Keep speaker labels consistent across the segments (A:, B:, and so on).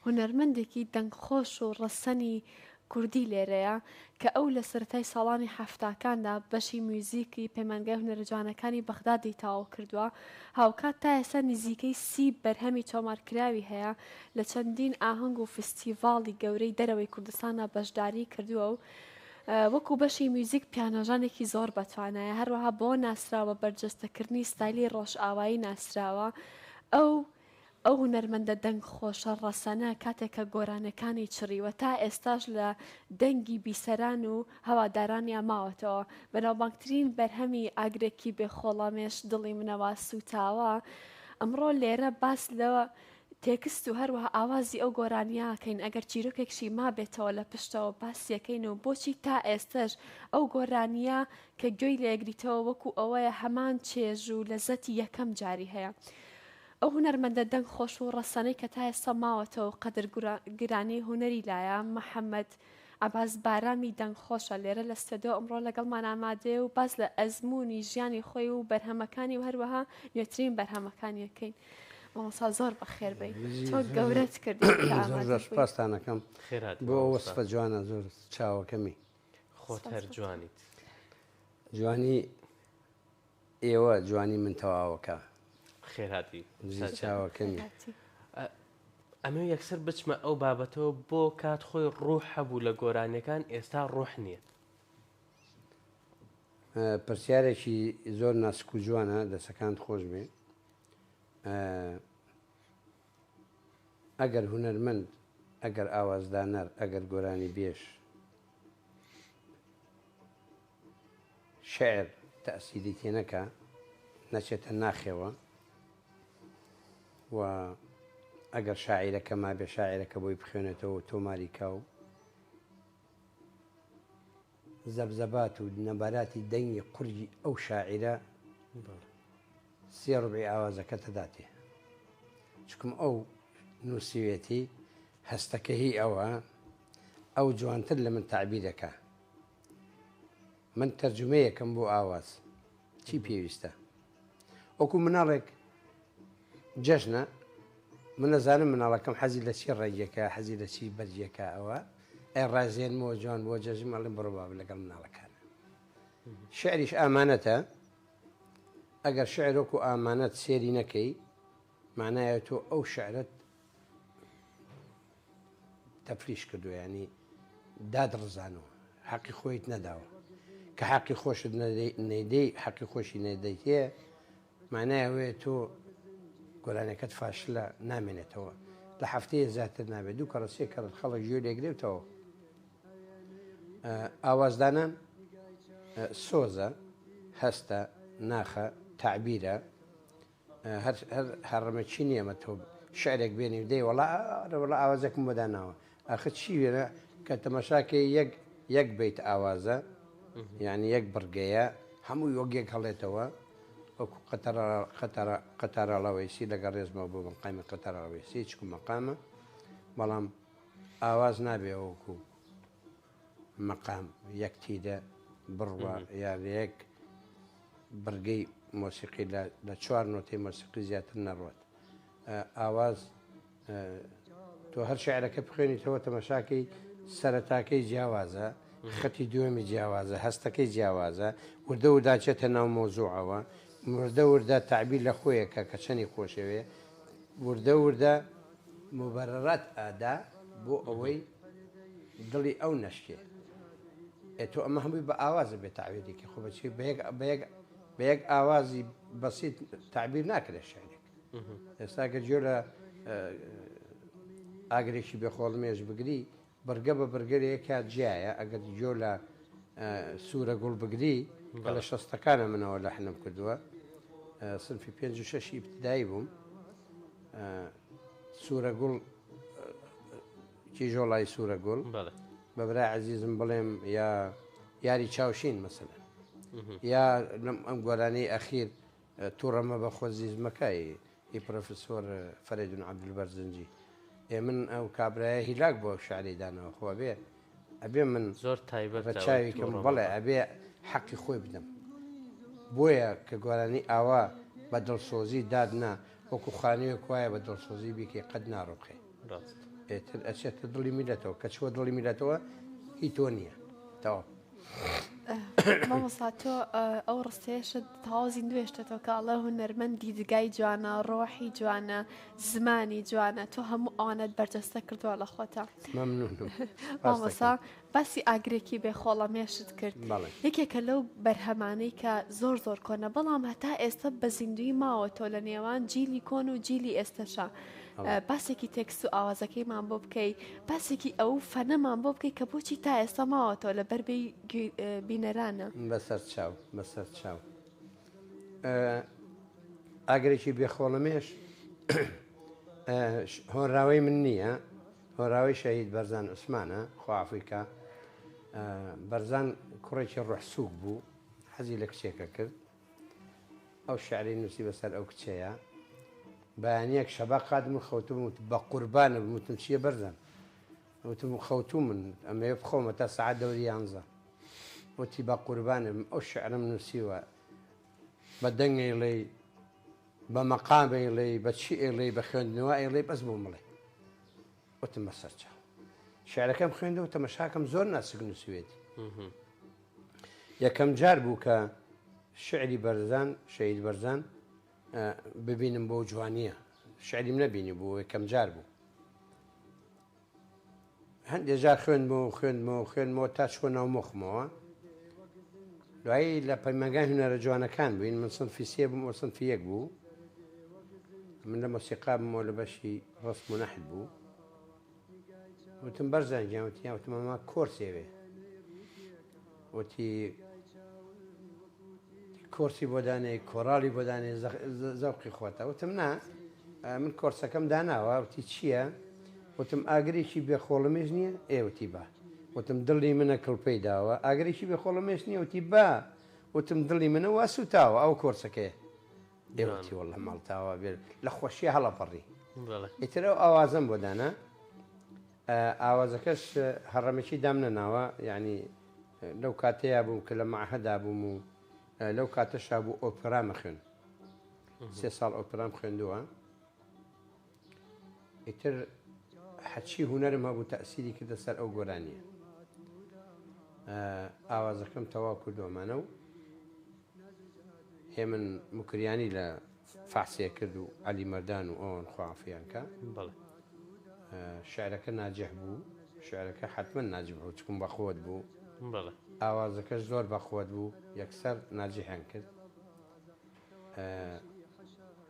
A: هونەرمەندێکی دەنگخۆش و ڕەسەنی کوردی لێرەیە کە ئەو لە سەرەتای ساڵانی حەفتاکاندا بەشی میوزیکی پەیمانگای هونەرە جوانەکانی بەغدادی تەواو کردووە. هاوکات تا ئێستا نزیکەی 30 بەرهەمی تۆمارکراوی هەیە لە چەندین ئاهەنگ و فستیڤاڵی گەورەی دەرەوەی کوردستانە بەشداری کردووە و وەکو بەشی میوزیک پیانۆژانێکی زۆر بەتوانایە، هەروەها بۆ ناسراوە بەرجەستەکردنی ستایلی ڕۆژئاوایی ناسراوە. ئەو هونەرمەندە دەنگ خۆشە ڕەسەنە کاتێککە گۆرانەکانی چڕیوە تا ئێستاش لە دەنگی بیسەران و هەوادارانی ئاماوەتەوە. بەناوبانگترین بەرهەمی ئاگرێکی بێخۆڵەمێش دڵی منەوە سوتاوە. ئەمڕۆ لێرە باس لەوە تێکست و هەروەها ئاوازی ئەو گۆرانیاکەین ئەگەر چیرۆکێکشی ما بێتەوە لە پشتەوە باسیەکەین و بۆچی تا ئێستش ئەو گۆرانیە کە گوێی لێگریتەوە وەکو ئەوەیە هەمان چێژ و لەزەتی یەکەم جاری هەیە. ئەو هونەرمەندە دەنگ خۆش و ڕەسەنەی کە تا ئێستا ماوەتەوە و قەدر گرانی هونەری لایە محەممەد عباس بارامی دەنگ خۆشە لێرە لە ستۆدیۆ ئەمڕۆ لەگەڵمان ئامادەیە و باز لە ئەزمموی ژیانی خۆی و بەرهەمەکانی و هەروەها نوێترین بەرهەمەکانیەکەین. مامۆستا زۆر بەخێر بی تۆ گەورەت کردی
B: پاستانەکەم بۆ وەسفە جوانە زۆر چاوەکەمی
C: خۆت هەر جوانیت
B: جوانی ئێوە جوانی من تەواوەکە
C: خێراتی
B: چاوەکەمی
C: ئەمە یەکسەر بچمە ئەو بابەتەوە بۆ کات خۆی ڕوح هەبوو لە گۆرانەکان ئێستا ڕوح نییە.
B: پرسیارێکی زۆر ناسک و جوانە دەسەکان خۆش بێ. ئەگەر هونەرمەند ئەگەر ئاوازدانەر ئەگەر گۆرانی بێش شعر تەئسیری تێنەکە نەچێتە ناخێوە و ئەگەر شاعیرەکە ما بێ شاعیرەکە بۆی بخوێنێتەوە تۆماریکا و زەبزەبات و نەباراتی دەنگی قورگی ئەو شاعیرە سێ ڕوبعی ئاوازەکە تەداتێ چکم ئەو نووسوێتی هەستەکە هی ئەوە ئەو جوانتر لە من تعبیرەکە من تەرجمەیەکەم بۆ ئاواز چی پێویستە وەکو مناڵێک جەژنە من نەزانم مناڵەکەم حەزی لە چی ڕێگەکە حەزی لە چی بەرجەکە ئەوە ئەی ڕازێنمەوە جوان بۆ جەژم ئەڵێم بڕۆ باب لەگەڵ مناڵەکانە. شعریش ئامانەتە ئەگەر شعر وەکو ئامانەت سێری نەکەی معنایە تۆ ئەو شعرت تەفریش کردو ینی دادڕزانەوە حەقی خۆیت نەداوە کە حەقی خۆشت نەیدەی حەقی خۆشی نەدەیت هەیە معنایە وێ تۆ گۆرانەکەت فاشلە نامێنێتەوە لە هەفتەیە زیاتر نابێت دوو کەڕە سێ کەڕ خەڵک ژێ لێگرێتەوە. ئاوازدانان سۆزە هەستە ناخە تعبیرە هەڕەمەچی نیەمە تۆ شعرێک بێنی دەی وەڵا ئاوازێکم بەداناوە ئاخە چی وێنە کە تەمەشاکەی یەک بیت ئاوازە یعنی یەک بڕگەیە هەموو یۆگێک هەڵێتەوە وەکو قەتاراڵەوەیسی لەگەڵ ڕێزمەوە بۆ مەقامی قەتاراڵەوەیسی چکو مەقامە بەڵام ئاواز نابێ وەکو مەقام یەکتیدە بڕوە یان یەک بڕگەی مۆسیقی لە چوار نۆتەی مۆسیقی زیاتر نەڕوات. ئاواز تۆ هەر شعرەکە بخوێنیتەوە تەمەشاکەی سەرەتاکەی جیاوازە خەتی دووەمی جیاوازە هەستەکەی جیاوازە وردە ورداچێتە ناو مۆزوعەوە وردە وردە تعبیر لە خۆیەکە کە چەنی خۆشەوێ وردە وردە مبەرەرات ئادا بۆ ئەوەی دڵی ئەو نەشکێ تۆ ئەمە هەمووی بە ئاوازە بێت تعبیرێکی خۆ بەچی بە یەک ئاوازی بەسیت تعبیر ناکرێت شعرێک. ئێستا کە گوێ لە ئاگرێکی بێخۆڵمێش بگری بەرگە بە بەرگەرێکە جیایە ئەگەر گوێ لە سوورە گوڵ بگری کە لە شەستەکانە منەوە لە حنم کردووە سنفی 5 و 6 ابتدایی بووم سوورە گوڵ کیژۆڵای سوورە گوڵ بە برای عەزیزم بڵێم یا یاری چاوشین مەسەلەن یا ئەم گۆرانەی ئەخیر تووڕەمە بە خۆزیزمەکەی هی پرۆفسۆر فەرێدون عەبدولبەرزنجی من ئەو کابرایە هیلاک بۆ شعری دانەوە خۆ بێ ئەبێ من
C: زۆر تایبەت
B: چاویکەم بەڵێ ئەبێ حەقی خۆی بدەم بۆیە کە گۆرانی ئاوا بە دڵسۆزی دادنا وەکو خانوویەک وایە بە دڵسۆزی بیکەی قەت ناڕۆقێ
C: ڕاست
B: ئێتر ئەچێتە دڵی میلەتەوە کە چوە دڵی میلەتەوە هی تۆ نییە تەواو.
A: مامۆستا تۆ ئەو ڕستەیەشت تاوازی دوێشتێتەوە کە ئەڵێ هونەرمەندی دگای جوانە ڕۆحی جوانە زمانی جوانە تۆ هەموو ئەوانت بەرجەستە کردووە لە خۆتە.
B: مەمنونم.
A: مامۆستا باسی ئاگرێکی بێخۆڵەمێشت کرد یەکێکە لەو بەرهەمانەی کە زۆر زۆر کۆنە بەڵام هەتا ئێستا بە زیندوی ماوە تۆ لە نێوان جیلی کۆن و جیلی ئێستاشە. باسێکی تێکس و ئاوازەکەیمان بۆ بکەی باسێکی ئەو فەنەمان بۆ بکەی کە بۆچی تا ئێستا ماوەتەوە لە بەربەی بینەرانە
B: بەسەر چاو بەسەر چاو ئاگرێکی بێخۆڵەمێش هۆنراوەی من نییە هۆنراوەی شەهید بەرزان عوسمانە خوافریکا بەرزان کوڕێکی ڕوحسووک بوو حەزی لە کچێکە کرد ئەو شعری نووسی بەسەر ئەو کچەیە بەیانیەک شەبا قادم خەوتم وت بە قوربانە وتم چییە بەرزان وتم خەوتوو من ئەمەیە بخۆمە تا سەعات دەوری 11 وتی بە قوربانم ئەو شعرم نووسیوە بە دەنگی لێی بە مەقامی لێی بە چی ئێڵێ بە خوێندنەوە ئێڵێ بەس بۆ مڵێ وتم بەسەر چاو شعرەکەم خوێندەوە تەمەشاکەم زۆر ناسک نووسوێتی یەکەم جار بوو کە شعری بەرزان شەهید بەرزان ببینم بۆ جوانیە شعریم نەبینی بوو یەکەم جار بوو هەندێک جار خوێنمەوە تا چوە ناو مخمەوە دوایی لە پەیمانگای هونەرە جوانەکان بووین من سنفی سێ بووم و سنفی یەک بوو من لە مۆسیقا بوومەوە لە بەشی ڕسم و نەحت بوو وتم بەرزان گیان وتیان وتم ئەمە کۆرسێوێ وتی کۆرسی بۆ دانێ کۆڕاڵی بۆ دانێ زەوقی خۆتە وتم نا من کۆرسەکەم داناوە وتی چییە وتم ئاگرێکی بێخۆڵەمێژ نییە ئێوتی با وتم دڵی منە کڵپەی داوە ئاگرێکی بێخۆڵەمێش نییە وتی با وتم دڵی منە وا سوتاوە ئەو کۆرسەکەی ئێوەتی وەڵە ماڵتاوە بێت لە خۆشیە هەڵەپەڕی ئیتر ئەو ئاوازم بۆ دانا ئاوازەکەش هەڕەمەکی دام نەناوە یعنی لەو کاتەیە بووم کە لە مەعهەدا بووم و لەو کاتەشا بوو ئۆپێرامە خوێن 3 ساڵ ئۆپێرام خوێندووە ئیتر حەچی هونەرم هەبوو تەئسیری کردە سەر ئەو گۆرانیە ئاوازەکەم تەواو کردومانە و هێ من مکریانی لە فاسێ کرد و عەلی مەردان و ئەوان خوافیانکە شعرەکە ناجح بوو شعرەکە حتمما ناجح بوو چکم بەخۆت بوو ئاوازەکەش زۆر بەخۆت بوو یەکسەر ناجحیان کرد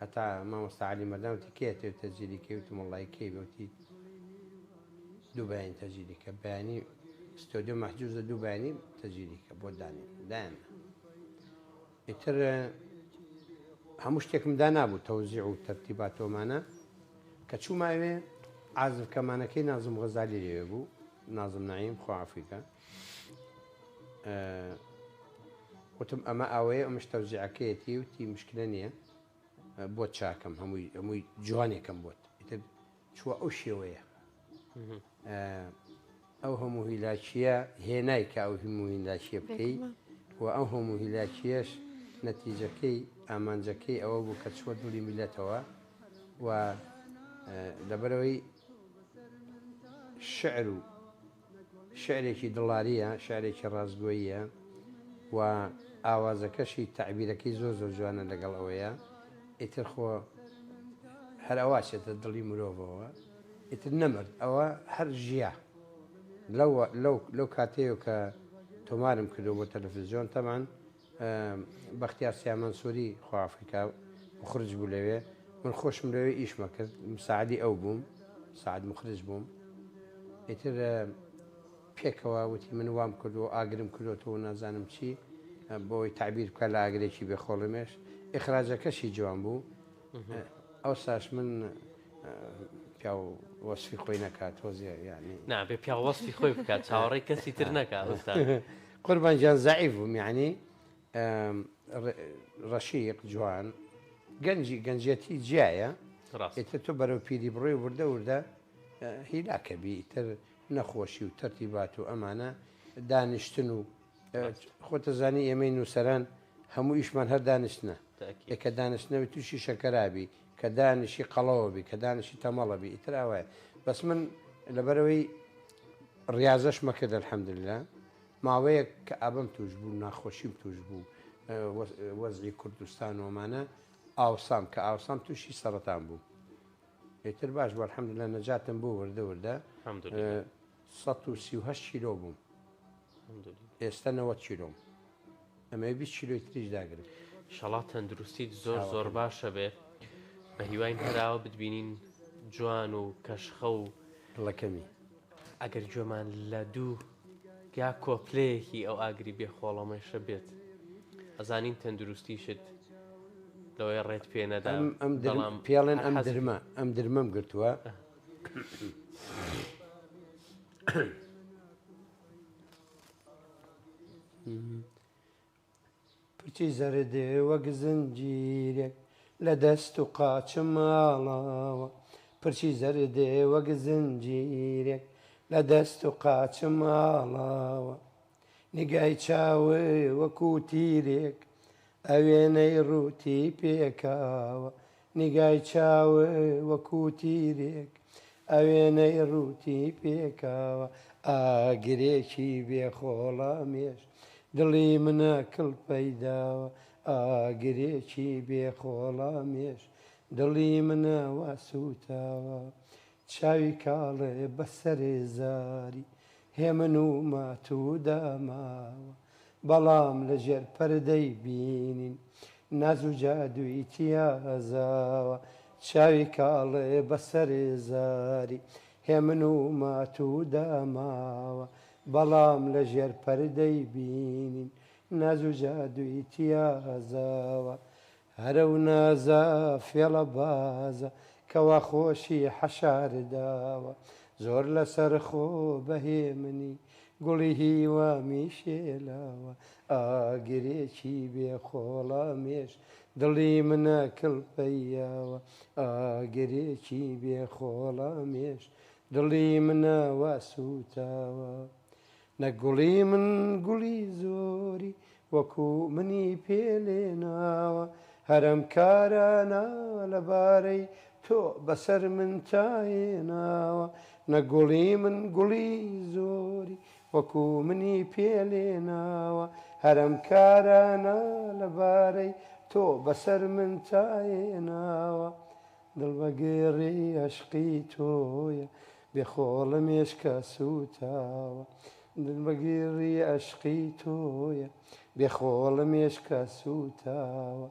B: هەتا مامۆستا عەلی مەردان وتی کێتێ تەجیلی کەی وتم وەڵڵی کەی بوتی دوو بەیانی تەجیلی کە بەیانی ستۆدیۆ مەحجوزە دوو بەیانی تەجیلی کە بۆ دایان ئیتر هەموو شتێکم دانابوو تەوزیع و تەرتیباتۆمانە کە چووماوێ عازفکەمانەکەی نازم غەزالی لێوێ بوو نازم نەعیم خوافریکە وتم ئەمە ئەوەیە ئەمەش تەوزیعەکەیەتی وتی مشکلە نییە بۆ چاکەم هەمووی جوانێکم بۆت ئیتر چووە ئەو شێوەیە ئەو هەموو هیلاچیە هێنای کە ئەو هەموو هیلاچیە بکەی و ئەو هەموو هیلاچیەش نەتیجەکەی ئامانجەکەی ئەوە بوو کە چوە دڵی میلەتەوە و لەبەرەوەی شعر و شعرێکی دڵاریە شعرێکی ڕازگۆییە و ئاوازەکەشی تعبیرەکەی زۆر زۆر جوانە لەگەڵ ئەوەیە ئیتر خۆ هەر ئەواشێتە دڵی مرۆڤەوە ئیتر نەمرد ئەوە هەر ژیا لەو کاتەیە کە تۆمارم کردو بۆ تەلەڤیزیۆن تەمان بەختیار سیامەنسووری خوافریکا مخرج بوو لەوێ من خۆشم لەوێ ئیشمە کرد مساعدی ئەو بووم سعد مخرج بووم ئیتر پێکەوە وتی من وام کردو ئاگرم کردوەوە نازانم چی بۆی تعبیر بکە لە ئاگرێکی بێخۆڵەمێش ئیخراجەکەشی جوان بوو ئەو ساش من پیا وەسفی خۆی نەکات تۆزیە یعنی
C: نابێ پیا وەسفی خۆی بکات چاوەڕێی کەسی تر نەکات
B: قوربان گیان زەعیف بووم یعنی ڕەشیق جوان گەنجەتی جیایە ئیتر تۆ بەرەو پیری بڕۆی وردە وردە هیلاکەبی ئیتر نەخۆشی و تەرتیبات و ئەمانە دانیشتن و خۆتەزانی ئێمەی نووسەران هەموو ئیشمان هەر دانیشتنە کە دانیشتنەوەی تووشی شەکەرابی کە دانیشی قەڵەوەبی کە دانیشی تەمەڵەبی ئیتراوایە بەس من لەبەرەوەی ڕاضەش مەکرد الحەمدلله ماوەیە کە ئابم توش بوو ناخۆشیم توش بوو وەزعی کوردستان ومانە ئاوسام کە ئاوسام تووشی سەرەتان بوو ئێتر باش بوو الحەمدلله نەجاتم بوو وردە وردە 138 کیلۆ بووم ئێستا 90 کیلۆم ئەمە 20 کیلۆی تریش داگرم
C: شەڵات تەندروستیت زۆر زۆر باشە بێ بە هیواین هەراوە بتبینین جوان و کەشخە و
B: دڵەکەمی
C: ئەگەر گوێمان لە دوو یا کۆپلەیەکی ئەو ئاگری بێخۆڵەمەشە بێت ئەزانین تەندروستیشت لەوەی ڕێت پێ نەدا
B: پێڵێن ئەم درمەم گرتووە پرچی زەردێ وەک زنجیرێک لە دەست و قاچم ماڵاوە پرچی زەردێ وەک زنجیرێک لە دەست و قاچم ماڵاوە نیگای چاوێ وەکو تیرێک ئەوێنەی ڕووتی پێکاوە نیگای چاوێ وەکو تیرێک ئەوێنەی ڕووتی پێکاوە ئاگرێکی بێخۆڵامێش دڵی منە کڵ پەیداوە ئاگرێکی بێخۆڵامێش دڵی منە واسووتاوە چاوی کاڵێ بەسەرێ زاری هێمن و ماتوو داماوە بەڵام لەژێر پەردەی بینین ناز و جادووی تیازاوە چاوی کاڵێ بەسەرێ زاری هێمن و ماتوو داماوە بەڵام لەژێر پەردەی بینین ناز و جادووی تیازاوە هەرە و نازە فێڵە بازە کەوا خۆشی حەشارداوە زۆر لەسەر خۆ بەهێمنی گوڵی هیوامی شێلاوە ئاگرێکی بێخۆڵامێش دڵی منە کڵپەیاوە ئاگرێکی بێخۆڵامێش دڵی منە واسووتاوە نەگوڵی من گوڵی زۆری وەکو منی پێلێناوە هەرم کارانە لەبارەی تۆ بەسەر من تاێناوە نەگوڵی من گوڵی زۆری وەکو منی پێلێناوە هەرم کارانە لەبارەی تۆ بەسەر من تاێناوە دڵ بەگێڕی عەشقی تۆیە بێخۆڵە مێشکە سووتاوە دڵ بەگێڕی عەشقی تۆیە بێخۆڵە مێشکە سووتاوە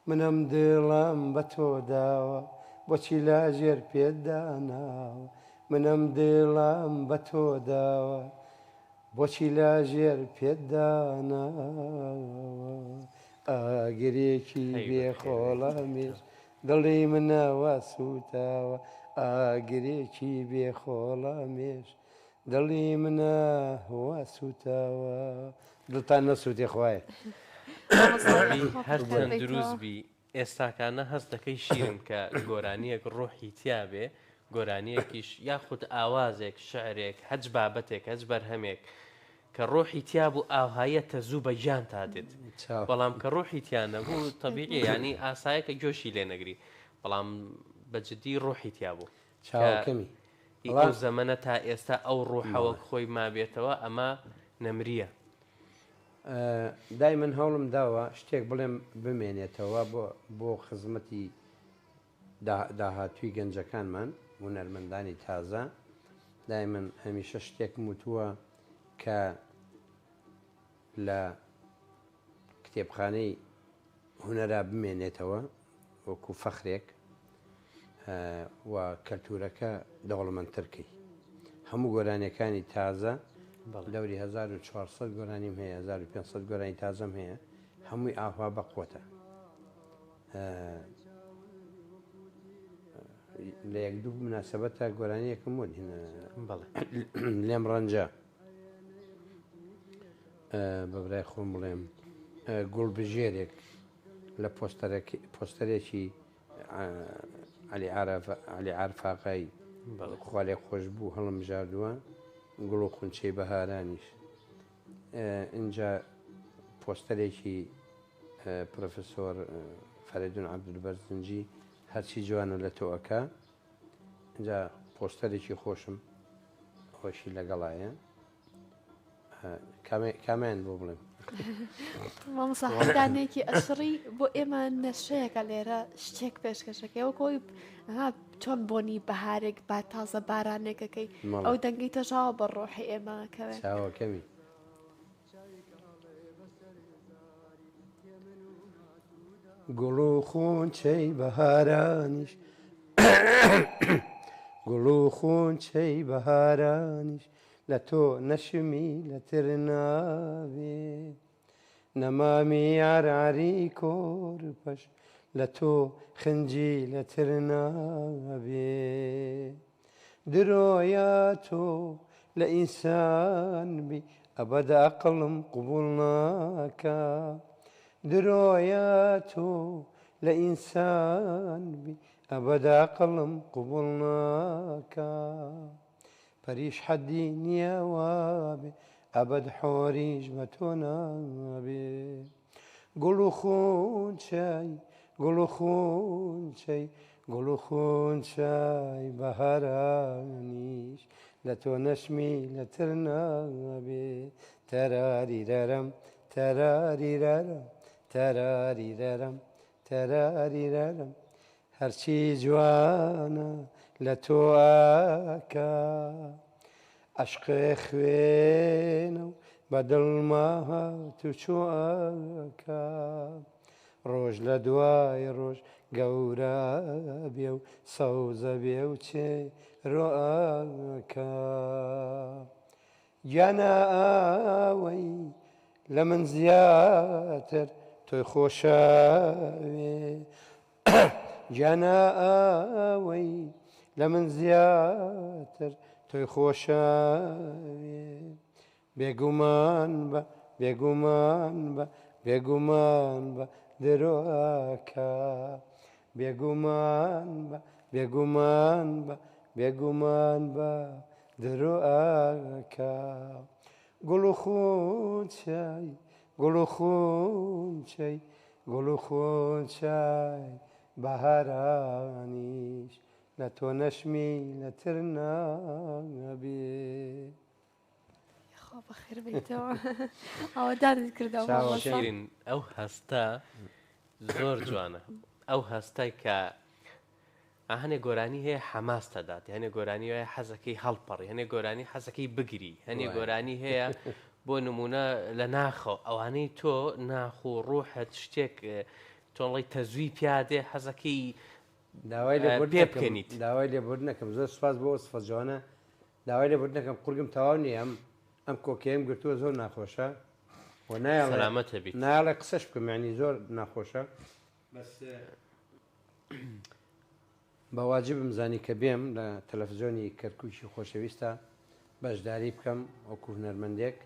B: منەم دڵم بە تۆ داوە بۆچی لاژێر پێداناوە منەم دڵم بە تۆ داوە بۆچی لاژێر پێداناوە ئاگرێکی بێخۆڵەمێش دڵی منەوە سووتاوە ئاگرێکی بێخۆڵەمێش دڵی منەوە سووتاوە دڵتان نەسووتێ خوایە
C: هەر تەندروست بی ئێستاکانە هەست دەکەی شیرن کە گۆرانیەک ڕۆحی تیاابێ گۆرانیەکیش یاخود ئاوازێک شعرێک هەج بابەتێک هەج بەرهەمێک کە ڕۆحی تیا بوو ئاوهایە تەزوو بە گیان تادێت بەڵام کە ڕۆحی تیانە بوو تەبیعی ینی ئاسایەکە گۆشی لێ نەگری بەڵام بەجددی ڕۆحی تیا بوو
B: چاوەکەمی
C: ئەو زەمەنە تا ئێستا ئەو ڕۆحەوە خۆی مابێتەوە ئەمە نەمریە
B: دای من هەوڵم داوە شتێک بڵێم بمێنێتەوە بۆ خزمەتی داهاتووی گەنجەکانمان هونەرمەندانی تازە دای من هەمیشە شتێکم وتووە کە لە کتێبخانەی هونەرا بمێنێتەوە وەکو فەخرێک و کەلتورەکە دەوڵەمەندترکەی هەموو گۆرانیەکانی تازە دەوری 1400 گۆرانیم هەیە 1500 گۆرانی تازەم هەیە هەمووی ئاوا بەقوتە لە یەک دوو مناسبەتە گۆرانیەکەم وە لێم ڕەنجە بەبرای خۆم بڵێم گوڵبژێرێک لە پۆستەرێکی علی عارفاقای خوالێ خۆش بوو هەڵم ژاردووە گوڵ و خونچەی بەهارانیش اینجا پۆستەرێکی پرۆفسۆر فەریدون عەبدولبەرزنجی هەرچی جوانە لە تۆئەکە اینجا پۆستەرێکی خۆشم خۆشی لەگەڵایە کامیان بۆ بڵێم
A: مامۆساحەدانێکی ئەسڕی بۆ ئێمە نەشەیەکە لێرە شتێک پێشکەشەکەی وەکۆی چۆن بۆنی بەهارێک با تازە بارانێکەکەی ئەو دەنگی تەژاوە بە ڕۆحی ئێمەکەوێت
B: چاوەکەمی گوڵ و خونچەی بەهارانیش گوڵ و خونچەی بەهارانیش لە تۆ نەشمی لەتر ناوێ نەمامی یاراری کۆرپەش لە تۆ خنجی لەتر نابێ درۆیا تۆ لە ئینسان بی ئەبەدا عەقڵم قبوڵ ناکا درۆیا تۆ لە ئینسان بی ئەبەدا عەقڵم قبوڵ ناکا پەریش حەدی نییە وابێ ئەبەد حۆریش بە تۆ نابێ گوڵ و خونچەی گوڵ و خونچەی گوڵ و خونچای بەهارانیش لە تۆ نەشمی لەتر نابێ تەراریرەرەم تەراریرەرەم تەراریرەرەم تەراریرەرەم هەرچی جوانە لە تۆ ئاکا عەشقێ خوێنە و بە دڵما هاتو چۆ ئاکا ڕۆژ لە دوای ڕۆژ گەورە بێ و سەوزە بێ و چێرۆ ئاکا گیانە ئاوەی لە من زیاتر تۆی خۆشەوێ گیانە ئاوەی لە من زیاتر تۆی خۆشەوێ بێگومان بە بێگومان بە بێگومان بە درۆکە بێگومان بە بێگومان بە بێگومان بە درۆکە گوڵ و خونچەی گوڵ و خونچەی گوڵ و خونچای بەهارانیش لە تۆ نەشمی لەتر نابێ
A: خۆ بەخێر بیتەوە ئەوەدانت کردەوە
C: شیرین ئەو هەستا زۆر جوانە ئەو هەستای کە هەنێ گۆرانی هەیە حەماس تەدات هەنێ گۆرانی هەیە حەزەکەی هەڵپەڕی هەنێ گۆرانی حەزەکەی بگری هەنێ گۆرانی هەیە بۆ نمونە لە ناخۆ ئەوانەی تۆ ناخ و ڕوحت شتێک تۆڵی تەزوی پیادێ حەزەکەی
B: داوای لێ
C: پێ بکەنیت
B: داوای لێبوردنەکەم زۆر سپاس بۆ سفە جوانە داوای لێبوردنەکەم قورگم تەواو نیە ئەم کۆکەیم گرتووە زۆر ناخۆشە و
C: سەلامەتە بیت
B: نایڵێ قسەش بکەم یعنی زۆر ناخۆشە بەواجبم زانی کە بێم لە تەلەڤیزیۆنی کەرکووکی خۆشەویستە بەشداری بکەم وەکو هونەرمەندێک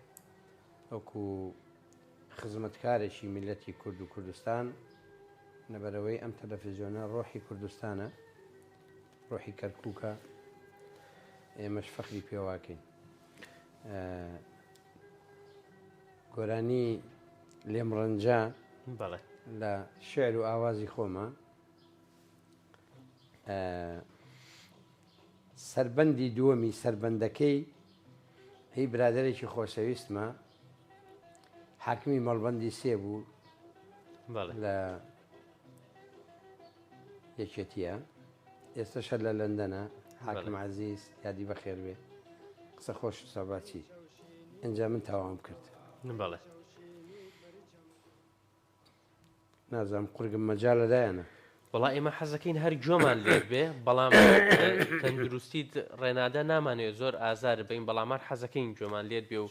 B: وەکو خزمەتکارێکی میلەتی کورد و کوردستان لەبەرەوەی ئەم تەلەڤیزیۆنە ڕۆحی کوردستانە ڕۆحی کەرکووکە ئێمەش فەخری پێواکەین گۆرانی لێم ڕەنجە لە شێعر و ئاوازی خۆمە سەربەندی دووەمی سەربەندەکەی هی برادێکی خۆشەویستمە حاکمی مەڵبەندی سێ بوو لە یەکێتیە ئێستاشە لە لەندەنە حاکم عەزیز یادی بەخێر بێ قسە خۆش سەباچی ئەنجا من تاوام کرد نازانم قورگم مەجا لەدایەنە
C: وڵا ئێمە حەزەکەین هەر گوێمان لێت بێ بەڵام تەندروستیت ڕێنادا نامانێت زۆر ئازار بین بەڵامان حەزەکەین گوێمان لێت بێ و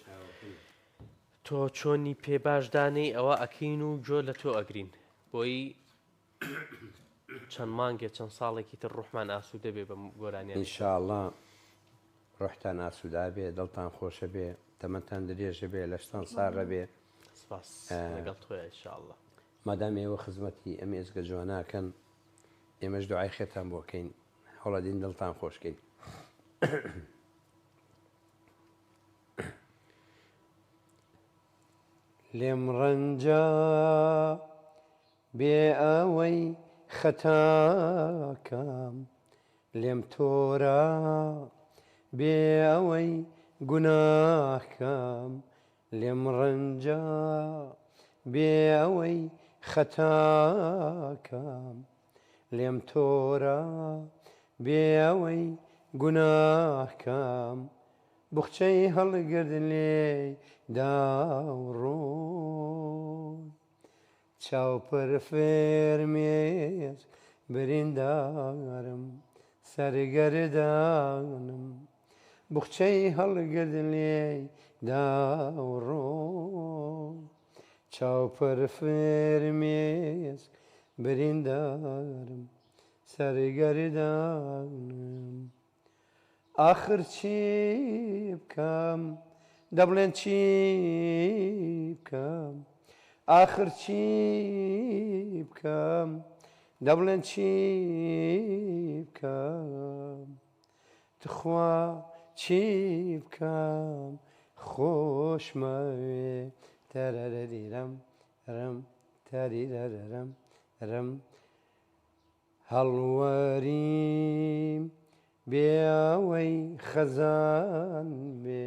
C: تۆ چۆنی پێ باشدانەی ئەوە ئەکەین و گوێ لە تۆ ئەگرین بۆی چەند مانگێ چەند ساڵێکی تر ڕوحمان ئاسوودە بێ بە گۆرانیان
B: ئینشاءڵڵا ڕۆحتان ئاسوودا بێ دڵتان خۆشە بێ تەمەتان درێژە بێ لەشتان ساغە بێ
C: سپاس لەگەڵ تۆیە ئینشاءڵڵا
B: مادام ئێوە خزمەتی ئەم ئێزگە جواناکەن ئێمەش دوعای خێتان بۆکەین هەوڵەدین دڵتان خۆشکەین لێم ڕەنجە بێ ئەوەی خەتاکەم لێم تۆرە بێ ئەوەی گوناهکەم لێم ڕەنجە بێ ئەوەی خەتاکەم لێم تۆرە بێ ئەوەی گوناهکەم بخچەی هەڵگرت لێ داوڕۆی چاوپەر فێرمێش بریندارم سەرگەردانم بخچەی هەڵگرت لێ داوڕۆی چاوپەر فێرمێش بریندارم سەرگەردانم آخر چی بکەم دەبڵێن چی بکەم آخر چی بکەم دەبڵێن چی بکەم تخوا چی بکەم خۆشمەوێ تەرەرەریرەم رەم تەریرەرەرەم رەم هەڵوەریم بێ ئەوەی خەزان بێ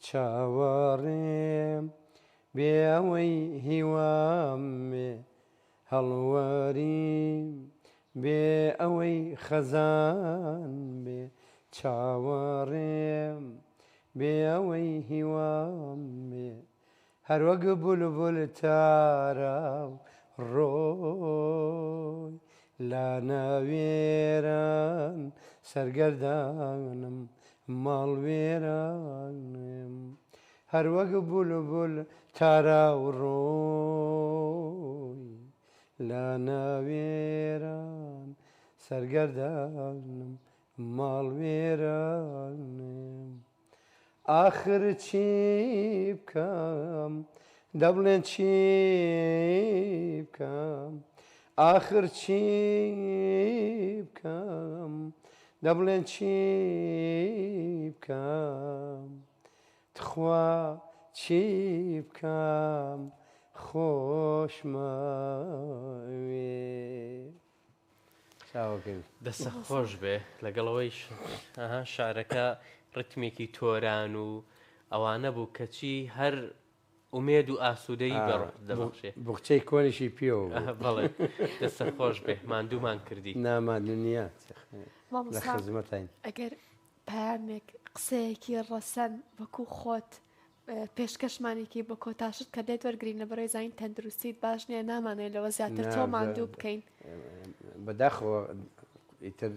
B: چاوەڕێم بێ ئەوەی هیوام بێ هەڵوەریم بێ ئەوەی خەزان بێ چاوەڕێم بێ ئەوەی هیوام بێ هەروەک بولبول تاراو ڕۆی لا ناوێران سەرگەردانم ماڵوێرانم هەروەک بولبول تاراو ڕۆی لا ناوێران سەرگەردانم ماڵوێرانم آخر چی بکەم دەبڵێن چی بکەم آخر چی بکەم دەبڵێن چی بکەم تخوا چی بکەم خۆشمەوێ چاوەکەی
C: دەستە خۆش بێ لەگەڵەوەی شارەکە ڕتمێکی تۆران و ئەوانە بوو کەچی هەر ئومێد و ئاسوودەی بەڕ دەبخشێ
B: بخچەی کۆنیشی پیەوە
C: بەڵێ دەستە خۆش بێ ماندوومان کردی
B: نامادونیا لە خزمەتین
A: ئەگەر پامێک قسەیەکی ڕەسەن وەکو خۆت پێشکەشمانێکی بە کۆتاشت کە دێت وەرگین لە بەڕێ زین تەندروستیت باش نییە نامانێت لەوە زیاتر تۆ ماندوو بکەین
B: بەداخەوە ئیتر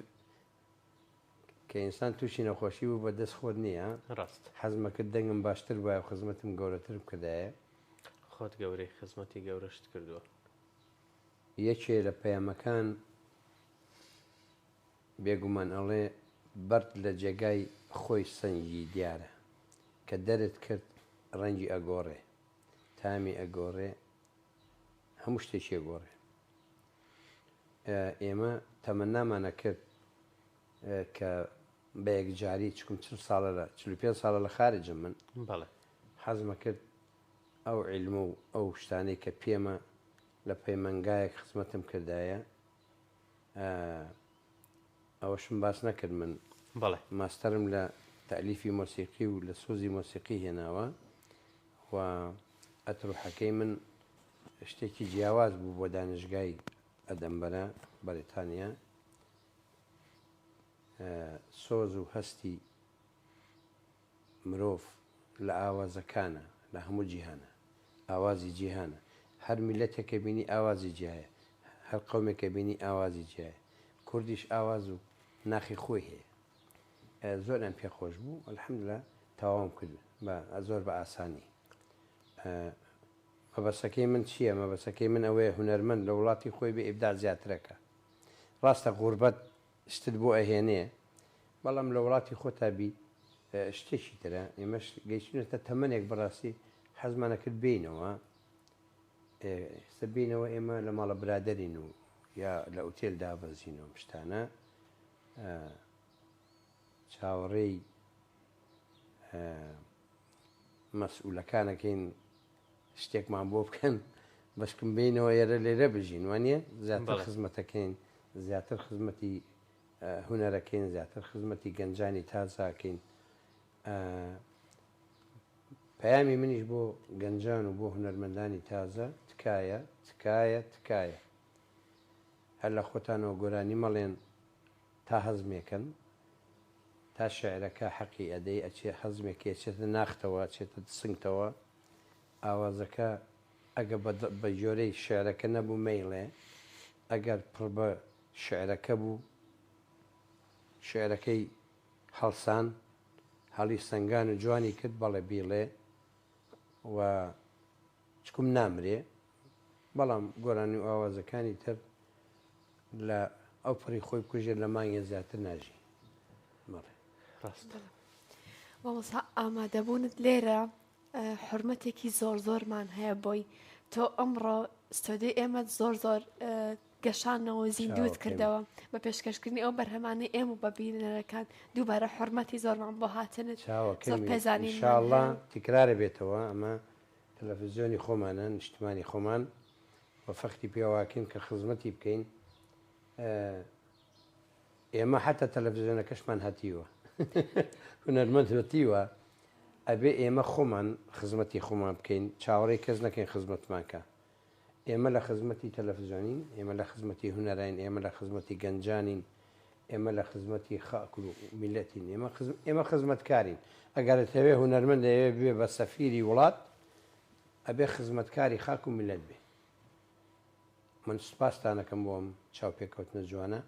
B: کە ئینسان تووشی نەخۆشی و بەدەست خۆت نییە
C: ڕاست
B: حەزمەکرد دەنگم باشتر وایە خزمەتم گەورەتر بکردایە
C: خۆت گەورەی خزمەتی گەورەشت کردووە
B: یەکێ لە پەیامەکان بێگومان ئەڵێ بەرد لە جێگای خۆی سەنگی دیارە کە دەرت کرد ڕەنگی ئەگۆڕێ تامی ئەگۆڕێ هەموو شتێکی ئەگۆڕێ ئێمە تەمەنامانە کرد کە بە یەکجاری چکم 45 ساڵە لە خارجم من
C: بەڵێ
B: حەزمە کرد ئەو عیلمە و ئەو شتانەی کە پێمە لە پەیمەنگایەک خزمەتم کردایە ئەوەشم باس نەکرد من
C: بەڵێ
B: ماستەرم لە تەلیفی مۆسیقی و لە سۆزی مۆسیقی هێناوە و ئەتروحەکەی من شتێکی جیاواز بوو بۆ دانشگای ئەدەمبەرە بەریتانیا سۆز و هەستی مرۆڤ لە ئاوازەکانە لە هەموو جیهانە ئاوازی جیهانە هەر میلەتێکە بینی ئاوازی جیایە هەر قەومێکە بینی ئاوازی جیایە کوردیش ئاواز و ناخی خۆی هەیە زۆرم پێخۆش بوو الحەمدولە تەواوم کرد بە زۆر بە ئاسانی مەبەسەکەی من چییە مەبەسەکەی من ئەوەیە هونەرمەند لە وڵاتی خۆی بە ئیبدا زیاترەکە ڕاستە غوربەت شتت بۆ ئەهێنێ بەڵام لە وڵاتی خۆتابی شتێکی ترە ئێمەش گەیشتونێتە تەمەنێک بەڕاستی حەزمانە کرد بینەوە ئێستا بینەوە ئێمە لە ماڵە برادەرین و یا لە ئوتێل دابەزینەوە شتانە چاوەڕێی مەسئولەکانەکەین شتێکمان بۆ بکەن بەشکم بینەوە ئێرە لێرە بژین وانە زیاتر خزمەتەکەین زیاتر خزمەتی هونەرەکەین زیاتر خزمەتی گەنجانی تازاکەین. پەیامی منیش بۆ گەنجان و بۆ هونەرمەندانی تازە تکایە تکایە تکایە هەر لە خۆتانەوە گۆرانی مەڵێن تا هەزمێکن تا شعرەکە حەقی ئەدەی ئەچێ هەزمێکی ئەچێتە ناختەوە چێتە سنگتەوە ئاوازەکە ئەگە بە جۆرەی شعرەکە نەبوو مەیڵێ ئەگەر پڕ بە شعرەکە بوو شعرەکەی هەڵسان هەڵی سنگان و جوانی کرد بەڵێ بیڵێ و چکم نامرێ بەڵام گۆرانی و ئاوازەکانی تر لە ئەو پڕی خۆی بکوژێت لە مانگە زیاتر ناژی بەڵێ
A: مامۆستا ئامادەبوونت لێرە حرمەتێکی زۆر زۆرمان هەیە بۆی تۆ ئەمڕۆ ستۆدیۆی ئێمە زۆر زۆر گەشانەوە زیندوت کردەوە بە پێشکەشکردنی ئەو بەرهەمانی ئێمە بە بینەرەکان دووبارە حرمەتی زۆرمان بۆ هاتنت زۆر پێزانین
B: ئینشاءڵڵا تکرارە بێتەوە ئەمە تەلەڤیزیۆنی خۆمانە نیشتمانی خۆمان بە فەختی پێواکەین کە خزمەتی بکەین ئێمە حتا تەلەڤیزیۆنەکەشمان هەتیوە هونەرمەند هەتیوە ئەبێ ئێمە خۆمان خزمەتی خۆمان بکەین چاوەڕێی کەس نەکەین خزمەتمانکە ئێمە لە خزمەتی تەلەڤیزیۆنین ئێمە لە خزمەتی هونەرین ئێمە لە خزمەتی گەنجانین ئێمە لە خزمەتی خاک و میلەتین ئێمە خزمەتکارین ئەگەرت هەوێ هونەرمەند ئەوێ بێ بە سەفیری وڵات ئەبێ خزمەتکاری خاک و میلەت بێ من سوپاستانەکەم بۆم چاوپێکەوتنە جوانە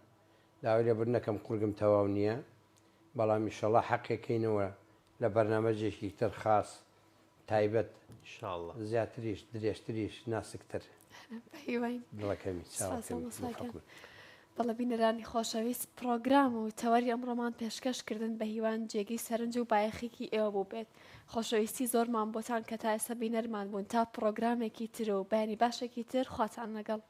B: داوای لێبوردنەکەم قورگم تەواو نییە بەڵام ئینشەڵڵا حەقێکەکەینەوە لە بەرنامەجێکی تر خاص تایبەت زیاتریش درێژتریش ناسکتر دڵەکەمی
A: بەڵە بینەرانی خۆشەویست پرۆگرام و تەوەری ئەمڕۆمان پێشکەشکردن بە هیوان جێگەی سەرنج و بایەخێکی ئێوە بوو بێت خۆشەویستی زۆرمان بۆتان کە تا ئێستا بینەرمان بوون تا پرۆگرامێکی تر و بەیانی باشێکی تر خواتان لەگەڵ